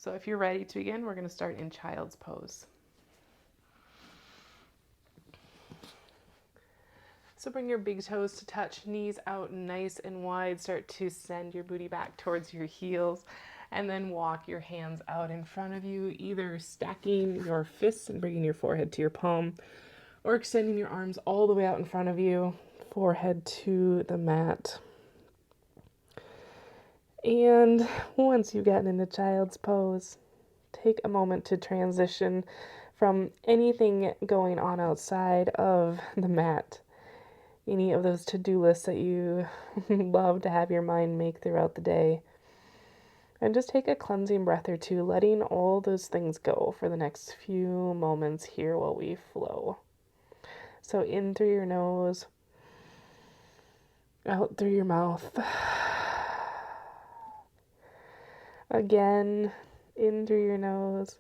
So if you're ready to begin, we're going to start in child's pose. So bring your big toes to touch, knees out nice and wide. Start to send your booty back towards your heels, and then walk your hands out in front of you, either stacking your fists and bringing your forehead to your palm, or extending your arms all the way out in front of you, forehead to the mat. And once you get into child's pose, take a moment to transition from anything going on outside of the mat, any of those to-do lists that you love to have your mind make throughout the day. And just take a cleansing breath or two, letting all those things go for the next few moments here while we flow. So in through your nose, out through your mouth. Again, in through your nose.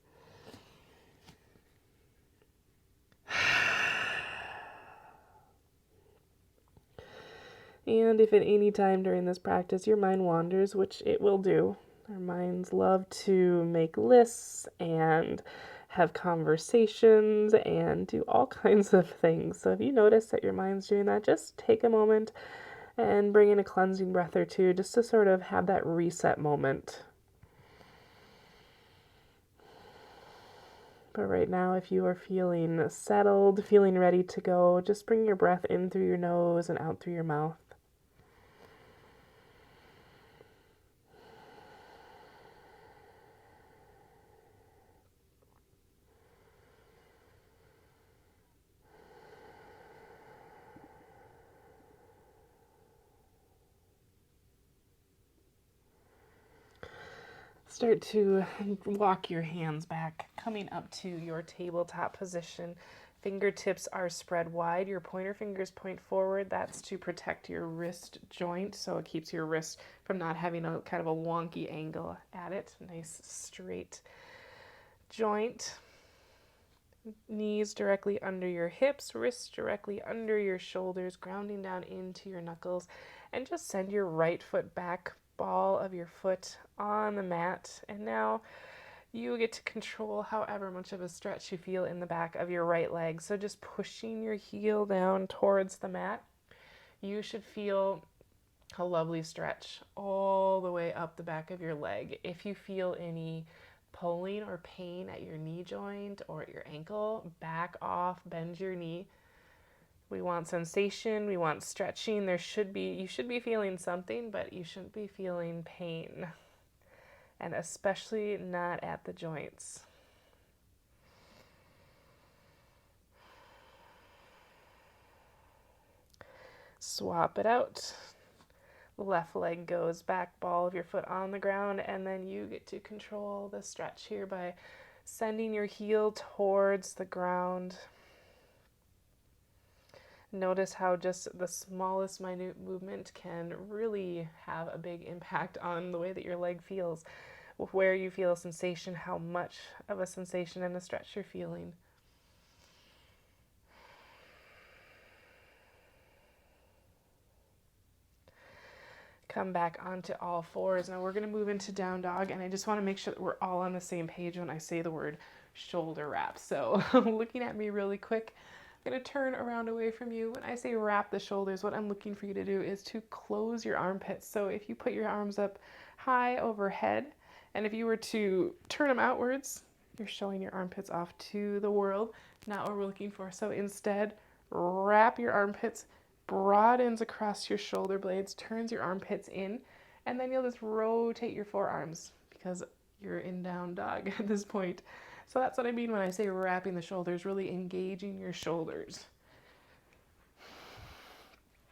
And if at any time during this practice your mind wanders, which it will do, our minds love to make lists and have conversations and do all kinds of things. So if you notice that your mind's doing that, just take a moment and bring in a cleansing breath or two just to sort of have that reset moment. But right now, if you are feeling settled, feeling ready to go, just bring your breath in through your nose and out through your mouth. Start to walk your hands back, coming up to your tabletop position. Fingertips are spread wide. Your pointer fingers point forward. That's to protect your wrist joint, so it keeps your wrist from not having a kind of a wonky angle at it. Nice straight joint. Knees directly under your hips, wrists directly under your shoulders, grounding down into your knuckles. And just send your right foot back, ball of your foot on the mat. And now you get to control however much of a stretch you feel in the back of your right leg. So just pushing your heel down towards the mat, you should feel a lovely stretch all the way up the back of your leg. If you feel any pulling or pain at your knee joint or at your ankle, back off, bend your knee. We want sensation, we want stretching. You should be feeling something, but you shouldn't be feeling pain. And especially not at the joints. Swap it out. Left leg goes back, ball of your foot on the ground, and then you get to control the stretch here by sending your heel towards the ground. Notice how just the smallest minute movement can really have a big impact on the way that your leg feels, where you feel a sensation, how much of a sensation and a stretch you're feeling. Come back onto all fours. Now we're going to move into down dog, and I just want to make sure that we're all on the same page when I say the word shoulder wrap. So looking at me really quick, I'm going to turn around away from you. When I say wrap the shoulders, what I'm looking for you to do is to close your armpits. So if you put your arms up high overhead, and if you were to turn them outwards, you're showing your armpits off to the world. Not what we're looking for. So instead, wrap your armpits, broadens across your shoulder blades, turns your armpits in, and then you'll just rotate your forearms because you're in down dog at this point. So that's what I mean when I say wrapping the shoulders, really engaging your shoulders.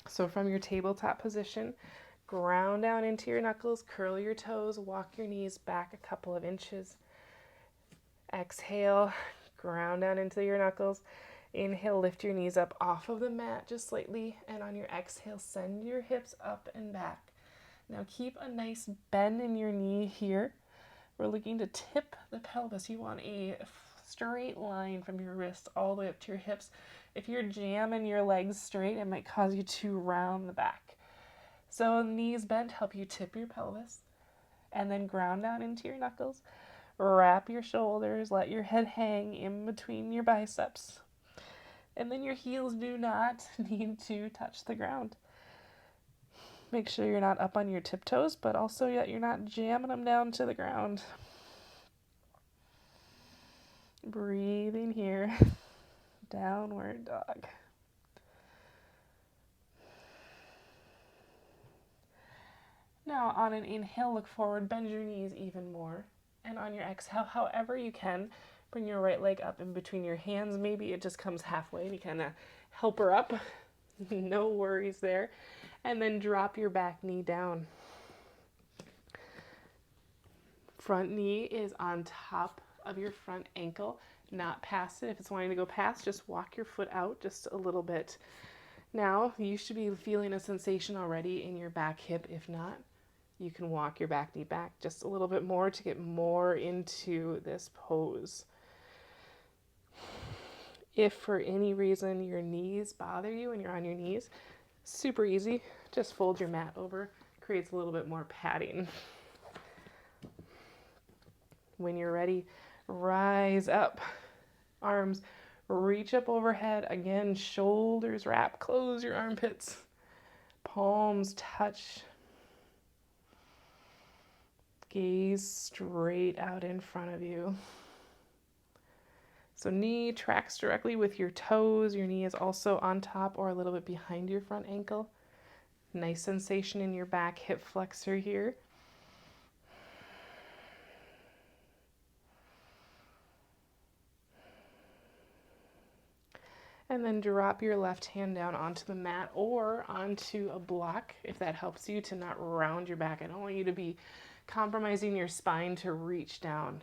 So from your tabletop position, ground down into your knuckles, curl your toes, walk your knees back a couple of inches. Exhale, ground down into your knuckles. Inhale, lift your knees up off of the mat just slightly, and on your exhale, send your hips up and back. Now keep a nice bend in your knee here. We're looking to tip the pelvis. You want a straight line from your wrist all the way up to your hips. If you're jamming your legs straight, it might cause you to round the back. So knees bent help you tip your pelvis, and then ground down into your knuckles. Wrap your shoulders, let your head hang in between your biceps. And then your heels do not need to touch the ground. Make sure you're not up on your tiptoes, but also that you're not jamming them down to the ground. Breathing here. Downward dog. Now on an inhale, look forward, bend your knees even more. And on your exhale, however you can, bring your right leg up in between your hands. Maybe it just comes halfway and you kind of help her up. No worries there. And then drop your back knee down. Front knee is on top of your front ankle, not past it. If it's wanting to go past, just walk your foot out just a little bit. Now, you should be feeling a sensation already in your back hip. If not, you can walk your back knee back just a little bit more to get more into this pose. If for any reason your knees bother you and you're on your knees, super easy. Just fold your mat over, creates a little bit more padding. When you're ready, rise up. Arms reach up overhead. Again, shoulders wrap. Close your armpits. Palms touch. Gaze straight out in front of you. So knee tracks directly with your toes. Your knee is also on top or a little bit behind your front ankle. Nice sensation in your back hip flexor here. And then drop your left hand down onto the mat or onto a block if that helps you to not round your back. I don't want you to be compromising your spine to reach down.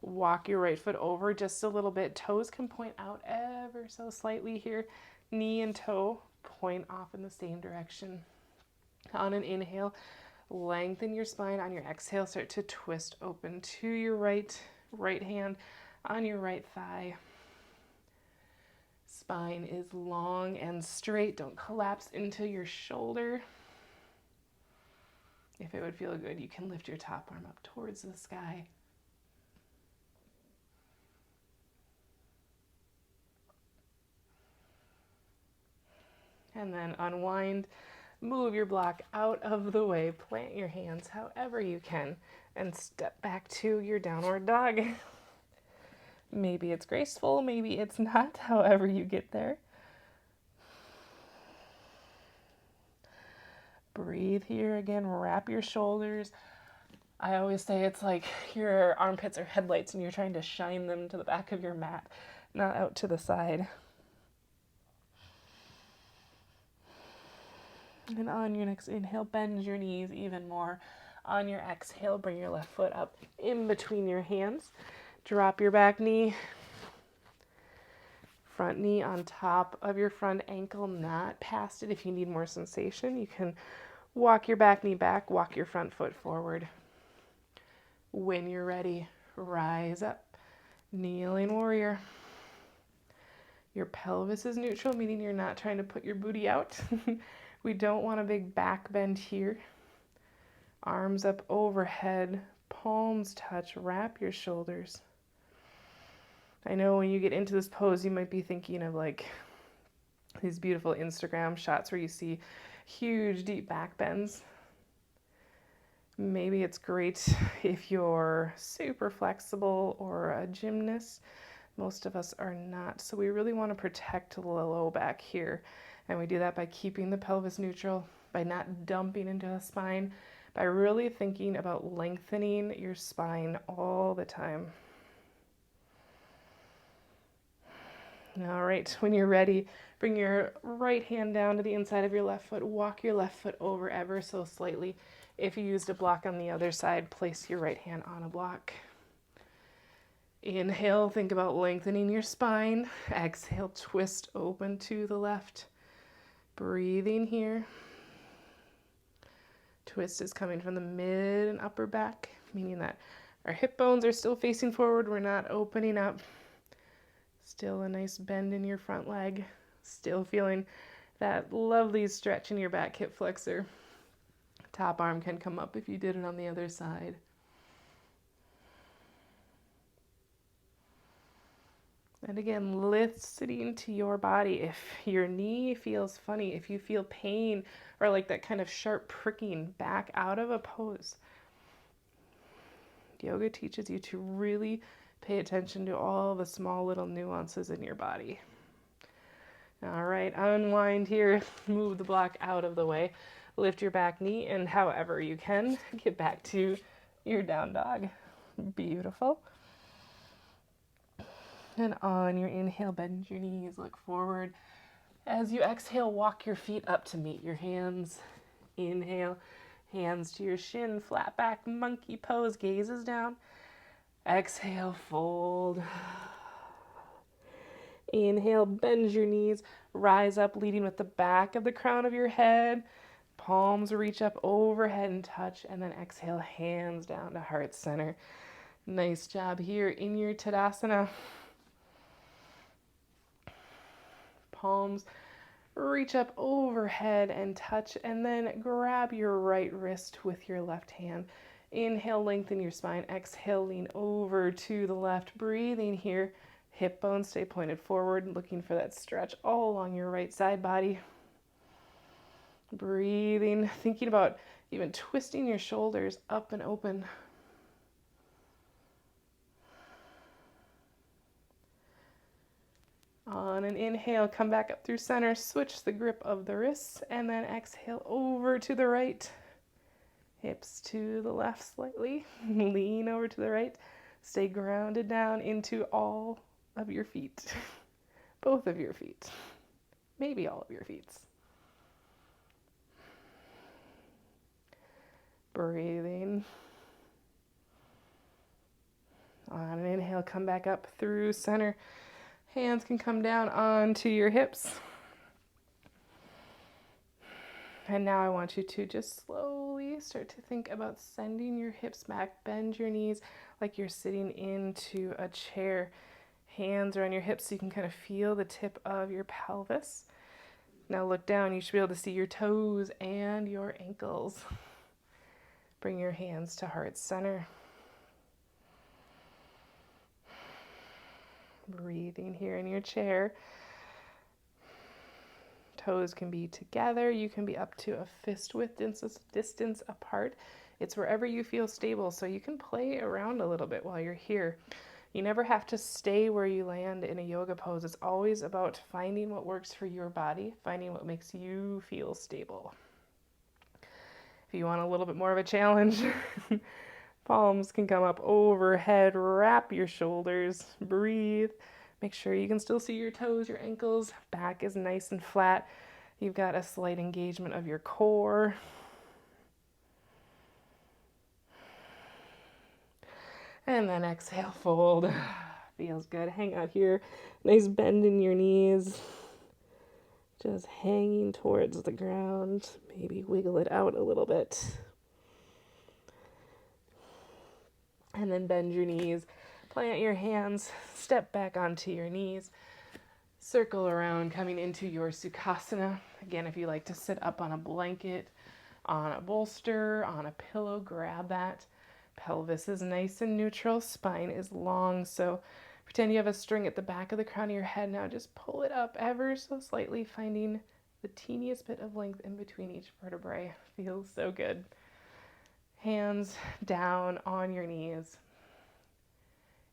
Walk your right foot over just a little bit. Toes can point out ever so slightly here. Knee and toe point off in the same direction. On an inhale, lengthen your spine. On your exhale, start to twist open to your right hand on your right thigh. Spine is long and straight. Don't collapse into your shoulder. If it would feel good, you can lift your top arm up towards the sky. And then unwind, move your block out of the way, plant your hands however you can, and step back to your downward dog. Maybe it's graceful, maybe it's not, however you get there. Breathe here again, wrap your shoulders. I always say it's like your armpits are headlights and you're trying to shine them to the back of your mat, not out to the side. And on your next inhale, bend your knees even more. On your exhale, bring your left foot up in between your hands. Drop your back knee. Front knee on top of your front ankle, not past it. If you need more sensation, you can walk your back knee back, walk your front foot forward. When you're ready, rise up. Kneeling warrior. Your pelvis is neutral, meaning you're not trying to put your booty out. We don't want a big back bend here. Arms up overhead, palms touch, wrap your shoulders. I know when you get into this pose, you might be thinking of like these beautiful Instagram shots where you see huge deep back bends. Maybe it's great if you're super flexible or a gymnast. Most of us are not. So we really want to protect the low back here. And we do that by keeping the pelvis neutral, by not dumping into the spine, by really thinking about lengthening your spine all the time. All right, when you're ready, bring your right hand down to the inside of your left foot. Walk your left foot over ever so slightly. If you used a block on the other side, place your right hand on a block. Inhale, think about lengthening your spine. Exhale, twist open to the left. Breathing here. Twist is coming from the mid and upper back, meaning that our hip bones are still facing forward. We're not opening up. Still a nice bend in your front leg. Still feeling that lovely stretch in your back hip flexor. Top arm can come up if you did it on the other side. And again, listening to your body. If your knee feels funny, if you feel pain or like that kind of sharp pricking, back out of a pose. Yoga teaches you to really pay attention to all the small little nuances in your body. All right, unwind here, move the block out of the way, lift your back knee, and however you can, get back to your down dog. Beautiful. And on your inhale, bend your knees, look forward. As you exhale, walk your feet up to meet your hands. Inhale, hands to your shin, flat back, monkey pose, gazes down. Exhale, fold. Inhale, bend your knees, rise up, leading with the back of the crown of your head. Palms reach up overhead and touch, and then exhale, hands down to heart center. Nice job here in your Tadasana. Palms reach up overhead and touch, and then grab your right wrist with your left hand. Inhale, lengthen your spine. Exhale, lean over to the left. Breathing here. Hip bones stay pointed forward, looking for that stretch all along your right side body. Breathing, thinking about even twisting your shoulders up and open. On an inhale, come back up through center, switch the grip of the wrists, and then exhale over to the right. Hips to the left slightly, lean over to the right. Stay grounded down into all of your feet, both of your feet, maybe all of your feet. Breathing. On an inhale, come back up through center. Hands can come down onto your hips. And now I want you to just slowly start to think about sending your hips back. Bend your knees like you're sitting into a chair. Hands are on your hips so you can kind of feel the tip of your pelvis. Now look down. You should be able to see your toes and your ankles. Bring your hands to heart center. Breathing here in your chair. Toes can be together. You can be up to a fist width distance apart. It's wherever you feel stable, so you can play around a little bit while you're here. You never have to stay where you land in a yoga pose. It's always about finding what works for your body, finding what makes you feel stable. If you want a little bit more of a challenge, palms can come up overhead, wrap your shoulders, breathe. Make sure you can still see your toes, your ankles. Back is nice and flat. You've got a slight engagement of your core. And then exhale, fold. Feels good. Hang out here. Nice bend in your knees. Just hanging towards the ground. Maybe wiggle it out a little bit. And then bend your knees. Plant your hands. Step back onto your knees. Circle around, coming into your Sukhasana. Again, if you like to sit up on a blanket, on a bolster, on a pillow, grab that. Pelvis is nice and neutral. Spine is long, so pretend you have a string at the back of the crown of your head. Now just pull it up ever so slightly, finding the teeniest bit of length in between each vertebrae. Feels so good. Hands down on your knees.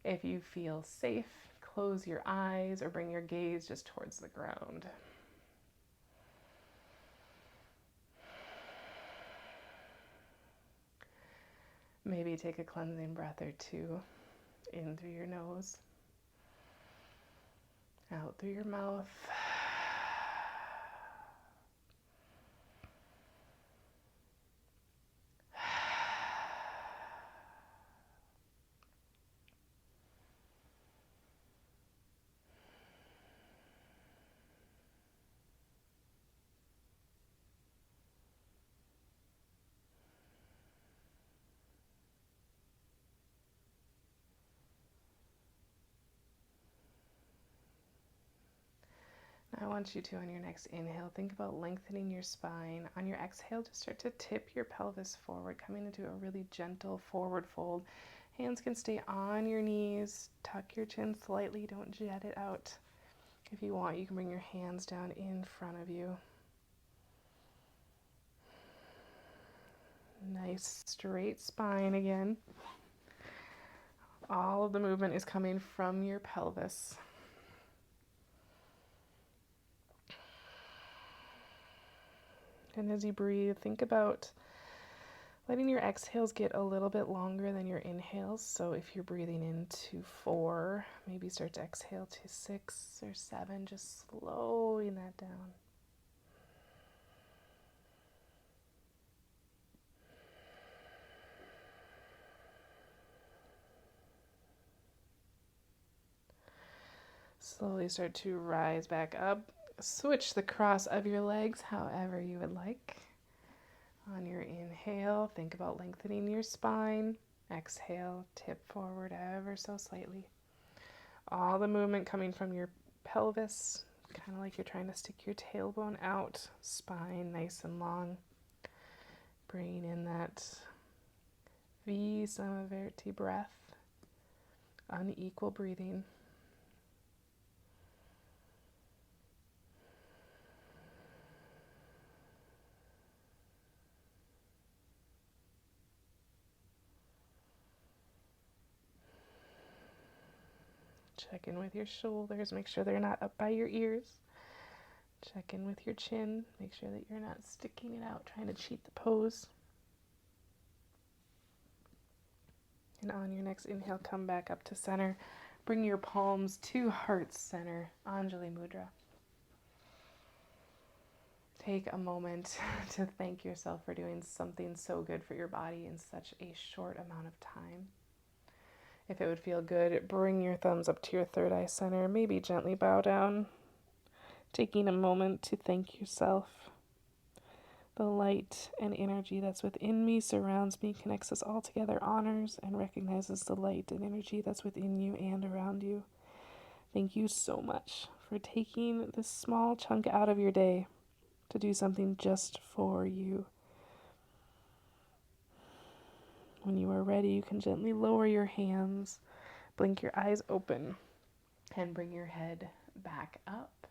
If you feel safe, close your eyes or bring your gaze just towards the ground. Maybe take a cleansing breath or two in through your nose, out through your mouth. I want you to, on your next inhale, think about lengthening your spine. On your exhale, just start to tip your pelvis forward, coming into a really gentle forward fold. Hands can stay on your knees. Tuck your chin slightly. Don't jet it out. If you want, you can bring your hands down in front of you. Nice straight spine again. All of the movement is coming from your pelvis. And as you breathe, think about letting your exhales get a little bit longer than your inhales. So if you're breathing into 4, maybe start to exhale to 6 or 7, just slowing that down. Slowly start to rise back up. Switch the cross of your legs however you would like. On your inhale, think about lengthening your spine. Exhale, tip forward ever so slightly. All the movement coming from your pelvis, kind of like you're trying to stick your tailbone out. Spine nice and long. Bringing in that V Samavritti breath. Unequal breathing. Check in with your shoulders. Make sure they're not up by your ears. Check in with your chin. Make sure that you're not sticking it out, trying to cheat the pose. And on your next inhale, come back up to center. Bring your palms to heart center, Anjali Mudra. Take a moment to thank yourself for doing something so good for your body in such a short amount of time. If it would feel good, bring your thumbs up to your third eye center. Maybe gently bow down, taking a moment to thank yourself. The light and energy that's within me surrounds me, connects us all together, honors and recognizes the light and energy that's within you and around you. Thank you so much for taking this small chunk out of your day to do something just for you. When you are ready, you can gently lower your hands, blink your eyes open, and bring your head back up.